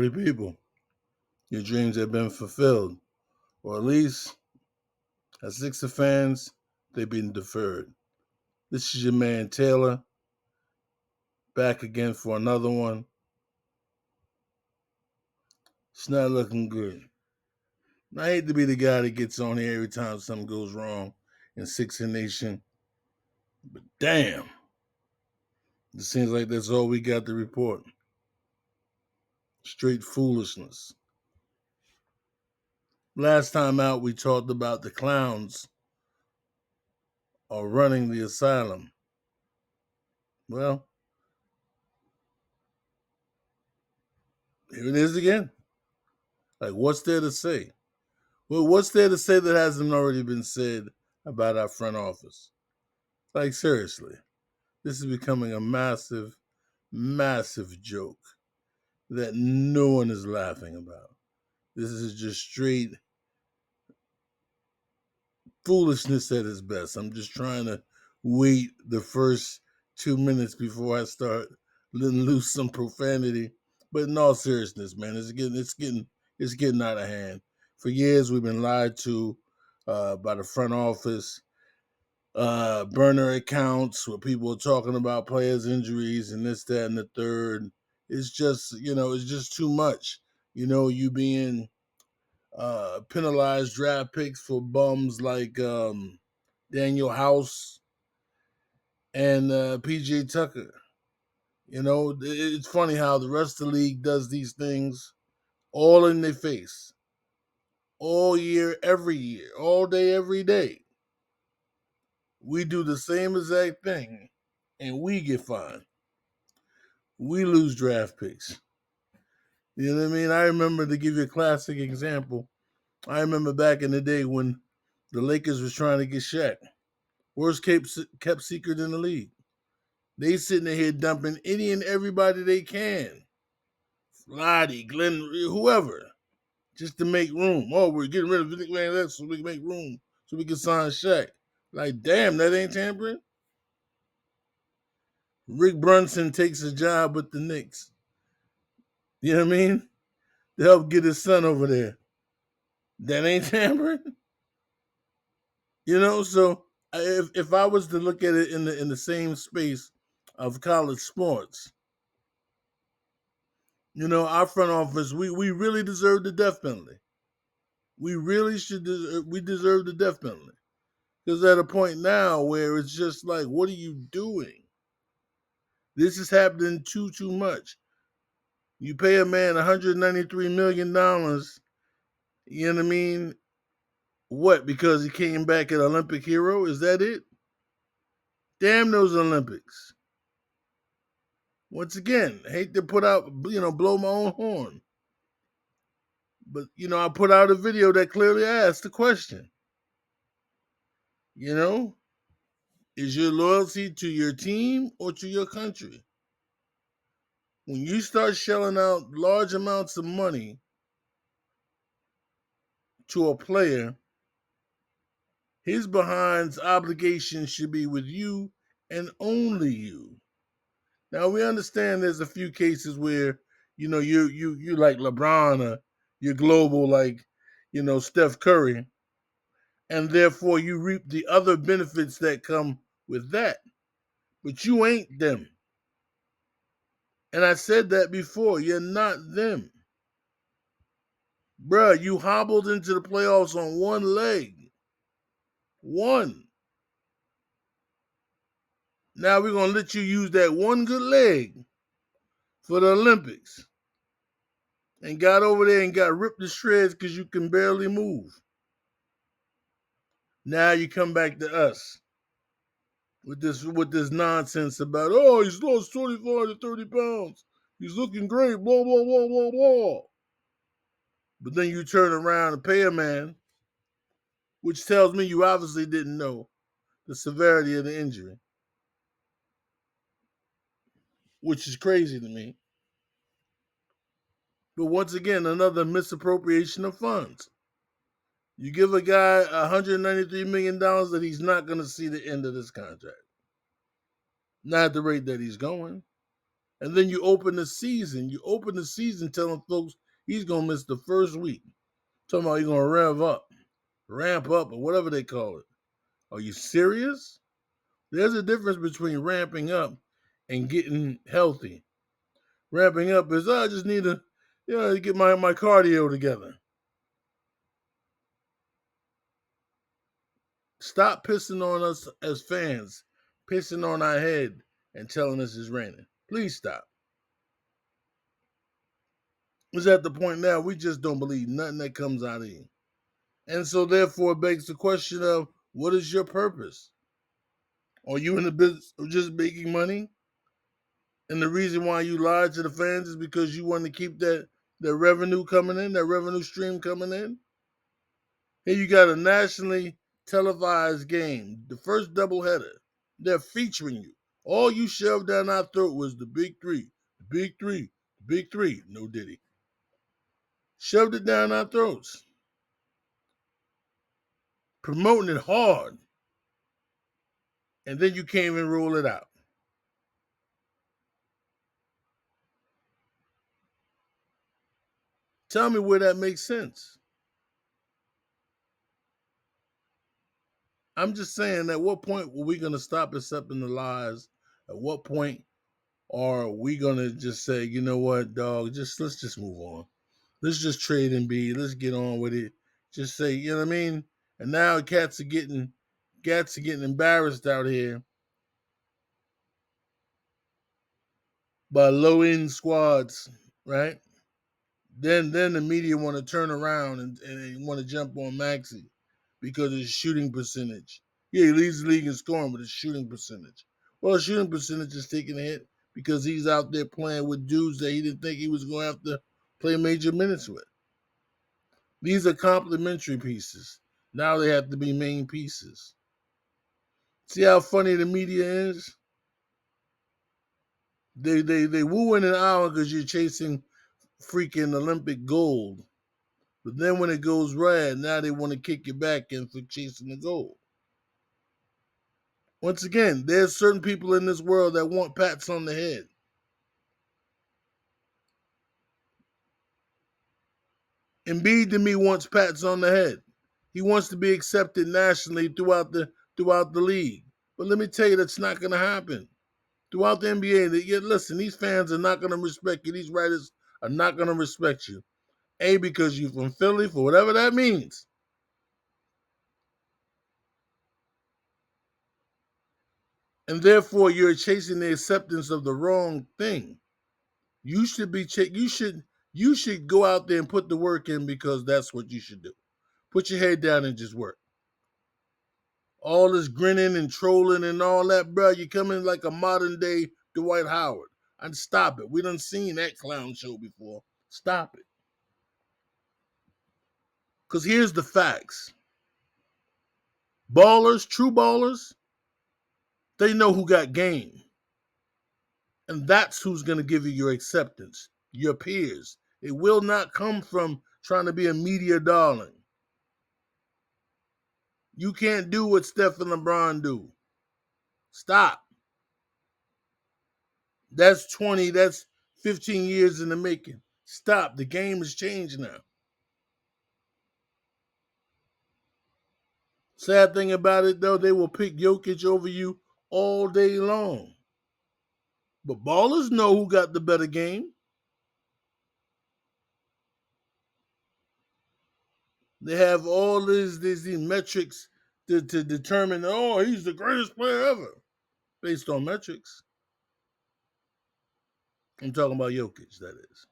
Party people, your dreams have been fulfilled, or at least, as Sixer fans, they've been deferred. This is your man Taylor, back again for another one. It's not looking good. I hate to be the guy that gets on here every time something goes wrong in Sixer Nation, but damn, it seems like that's all we got to report. Straight foolishness. Last time out, we talked about the clowns are running the asylum. Well, here it is again. Like, what's there to say? Well, what's there to say that hasn't already been said about our front office? Like, seriously, this is becoming a massive, massive joke that no one is laughing about. This is just straight foolishness at its best. I'm just trying to wait the first 2 minutes before I start letting loose some profanity. But in all seriousness, man, it's getting out of hand. For years, we've been lied to by the front office. Burner accounts where people are talking about players' injuries and this, that, and the third. It's just too much. You being penalized draft picks for bums like Daniel House and PJ Tucker. It's funny how the rest of the league does these things all in their face, all year, all day, every day. We do the same exact thing, and we get fined. We lose draft picks. You know what I mean? I remember, to give you a classic example, I remember back in the day when the Lakers was trying to get Shaq. Worst kept secret in the league. They sitting here dumping any and everybody they can. Lottie, Glenn, whoever, just to make room. Oh, we're getting rid of Vic Van Exel so we can make room so we can sign Shaq. Like, damn, that ain't tampering. Rick Brunson takes a job with the Knicks. You know what I mean? To help get his son over there. That ain't tampering. So if I was to look at it in the same space of college sports, our front office, we really deserve the death penalty. We really we deserve the death penalty. Because at a point now where it's just like, what are you doing? This is happening too much. You pay a man $193 million, you know what I mean? What, because he came back an Olympic hero? Is that it? Damn those Olympics. Once again, hate to blow my own horn. But, I put out a video that clearly asked the question. Is your loyalty to your team or to your country? When you start shelling out large amounts of money to a player, his behind's obligation should be with you and only you. Now we understand there's a few cases where you like LeBron, or you're global like Steph Curry, and therefore you reap the other benefits that come with that. But you ain't them. And I said that before, you're not them. Bruh, you hobbled into the playoffs on one leg. One. Now we're going to let you use that one good leg for the Olympics. And got over there and got ripped to shreds because you can barely move. Now you come back to us with this nonsense about, oh, he's lost 25 to 30 pounds. He's looking great, blah, blah, blah, blah, blah. But then you turn around and pay a man, which tells me you obviously didn't know the severity of the injury, which is crazy to me. But once again, another misappropriation of funds. You give a guy $193 million that he's not going to see the end of this contract. Not at the rate that he's going. And then you open the season. You open the season telling folks he's gonna miss the first week. Talking about he's gonna ramp up, or whatever they call it. Are you serious? There's a difference between ramping up and getting healthy. Ramping up is I just need to, get my cardio together. Stop pissing on us as fans, pissing on our head and telling us it's raining. Please stop. It's at the point now we just don't believe nothing that comes out of you. And so therefore it begs the question of what is your purpose? Are you in the business of just making money? And the reason why you lied to the fans is because you want to keep that revenue coming in, that revenue stream coming in. Here you got a nationally televised game, the first doubleheader. They're featuring you. All you shoved down our throat was the big three, the big three, the big three. No diddy. Shoved it down our throats, promoting it hard, and then you can't even roll it out. Tell me where that makes sense. I'm just saying, at what point were we going to stop accepting the lies? At what point are we going to just say, you know what, dog, let's just move on. Let's just trade and be. Let's get on with it. Just say, you know what I mean? And now cats are getting embarrassed out here by low end squads, right? Then the media want to turn around and want to jump on Maxi because of his shooting percentage. Yeah, he leads the league in scoring, but his shooting percentage. Well, his shooting percentage is taking a hit because he's out there playing with dudes that he didn't think he was going to have to play major minutes with. These are complementary pieces. Now they have to be main pieces. See how funny the media is? They woo in an hour because you're chasing freaking Olympic gold. But then when it goes red, now they want to kick you back in for chasing the gold. Once again, there's certain people in this world that want pats on the head. Embiid to me wants pats on the head. He wants to be accepted nationally throughout the league. But let me tell you, that's not going to happen. Throughout the NBA, listen, these fans are not going to respect you. These writers are not going to respect you. A, because you're from Philly, for whatever that means. And therefore, you're chasing the acceptance of the wrong thing. You should be you should go out there and put the work in because that's what you should do. Put your head down and just work. All this grinning and trolling and all that, bro. You come in like a modern day Dwight Howard. And stop it. We done seen that clown show before. Stop it. Because here's the facts. Ballers, true ballers, they know who got game. And that's who's going to give you your acceptance, your peers. It will not come from trying to be a media darling. You can't do what Steph and LeBron do. Stop. That's 15 years in the making. Stop. The game has changed now. Sad thing about it, though, they will pick Jokic over you all day long. But ballers know who got the better game. They have all these metrics to determine, oh, he's the greatest player ever, based on metrics. I'm talking about Jokic, that is.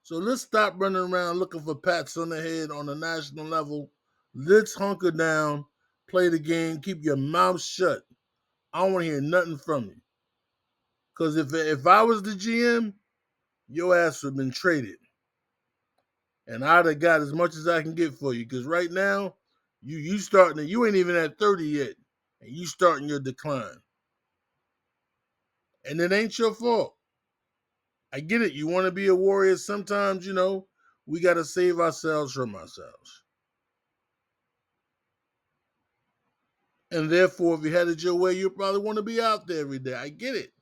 So let's stop running around looking for pats on the head on a national level. Let's hunker down, play the game, keep your mouth shut. I don't want to hear nothing from you. Because if I was the GM, your ass would have been traded. And I'd have got as much as I can get for you. Because right now, you starting, you ain't even at 30 yet. And you starting your decline. And it ain't your fault. I get it. You want to be a warrior. Sometimes, we got to save ourselves from ourselves. And therefore, if you had it your way, you probably want to be out there every day. I get it.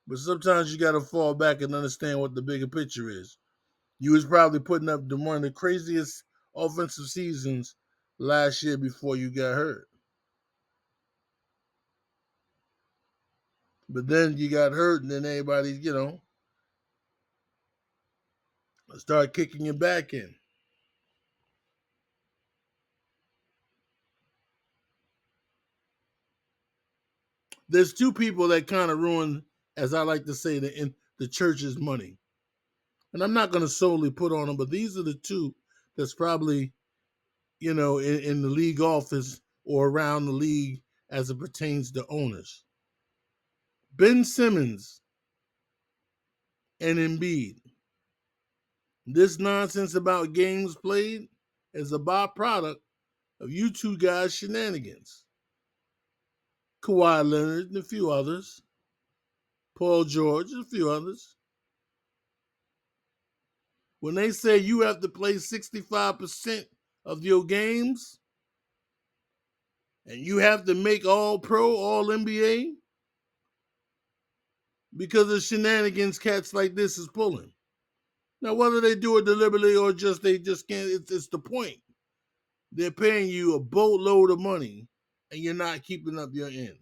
But sometimes you got to fall back and understand what the bigger picture is. You was probably putting up one of the craziest offensive seasons last year before you got hurt. But then you got hurt, and then everybody, start kicking you back in. There's two people that kind of ruin, as I like to say, the church's money. And I'm not going to solely put on them, but these are the two that's probably, in the league office or around the league as it pertains to owners. Ben Simmons and Embiid. This nonsense about games played is a byproduct of you two guys' shenanigans. Kawhi Leonard and a few others. Paul George and a few others. When they say you have to play 65% of your games and you have to make all pro, all NBA because of shenanigans cats like this is pulling. Now, whether they do it deliberately or just they just can't, it's the point. They're paying you a boatload of money and you're not keeping up your end.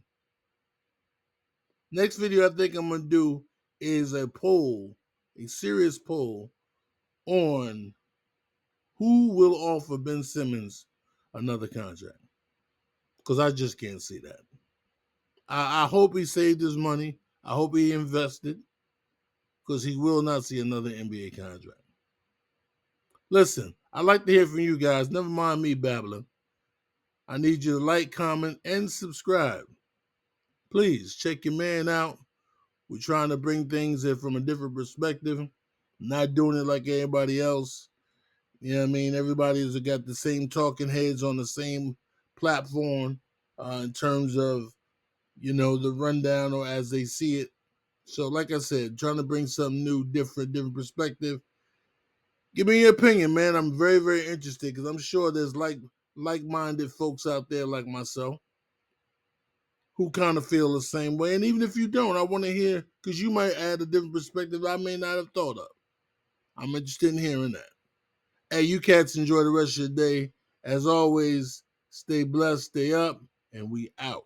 Next video I think I'm going to do is a poll, a serious poll on who will offer Ben Simmons another contract. Because I just can't see that. I hope he saved his money. I hope he invested because he will not see another NBA contract. Listen, I'd like to hear from you guys. Never mind me babbling. I need you to like, comment, and subscribe. Please check your man out. We're trying to bring things in from a different perspective, not doing it like everybody else. You know what I mean? Everybody's got the same talking heads on the same platform in terms of, the rundown or as they see it. So, like I said, trying to bring something new, different perspective. Give me your opinion, man. I'm very, very interested because I'm sure there's like-minded folks out there like myself who kind of feel the same way. And even if you don't, I want to hear because you might add a different perspective I may not have thought of. I'm interested in hearing that. Hey, you cats enjoy the rest of your day. As always, stay blessed, stay up, and we out.